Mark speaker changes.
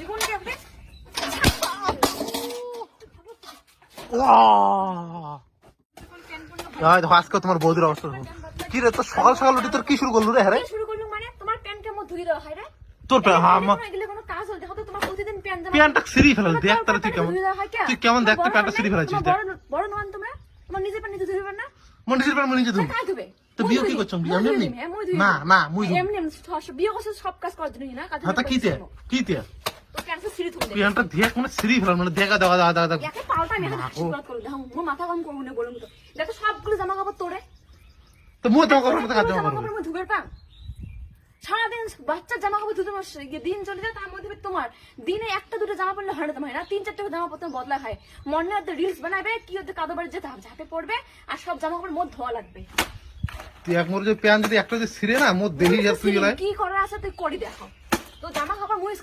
Speaker 1: জীবনকে আপনি
Speaker 2: আজকে তোমার বৌদির অবস্থা কি রে? তোর সকাল সকাল উঠে তোর কি শুরু করলু রে? হ্যাঁ
Speaker 1: শুরু করলুম মানে তোমার প্যান্ট কেমন ধুই দেওয়া হয় রে?
Speaker 2: তোর
Speaker 1: এগুলো কোনো কাজ হল? দেখো তো তোমার প্রতিদিন প্যান্ট জামা
Speaker 2: প্যান্টটা সিঁড়ি ফেলাল দেখ তাহলে তুই কেমন,
Speaker 1: ধুই দেওয়া হয় কেন?
Speaker 2: তুই কেমন দেখতে প্যান্টটা সিঁড়ি ফেলাচ্ছিস দেখ।
Speaker 1: বড় নন তোমরা, তোমার নিজের প্যান্ট নিজে ধুইবে না?
Speaker 2: মন্দিরের প্যান্ট নিজে ধুই
Speaker 1: কাজ হবে
Speaker 2: তো বিয়ে কি করছো? এমনি এমনি না না মুই
Speaker 1: এমনি বিয়ে করছে সব কাজ করার জন্য না কাজ।
Speaker 2: হ্যাঁ তা কিতে কিতে
Speaker 1: তো প্যান্ট সিঁড়ি থুই দে
Speaker 2: প্যান্টটা দেখ মানে সিঁড়ি ফেলাল মানে দেখা দেখা দেখা দেখা
Speaker 1: একে পাল্টা আমি হাত করে দাও মো মাথা কাম করব না বলুন তো। দেখো সবগুলো জামা কাপড় তোরে
Speaker 2: তো মুই তো করব তো কাজ
Speaker 1: জামা
Speaker 2: করব
Speaker 1: কাপড় ধুবের পান সারাদিন বাচ্চার জামা কাপড় ধুতে দিন চলে যায়, তার মধ্যে তোমার দিনে একটা দুটো জামা পড়লে হয় না, তোমার না 3-4টা জামা পড়তে বদলা হয়। মনে হচ্ছে রিলস বানাবে কি হতে কাদো বাড়ি যেতে হবে, ঝাঁপে পড়বে আর সব জামা কাপড় মধ্যে ধোয়া লাগবে।
Speaker 2: তুই এক মোর যে প্যান্ট যদি একটা যে ছিঁড়ে না মোর দেহি যা তুই
Speaker 1: কি করার আছে তুই করি দেখো, তো জামা কাপড় মুই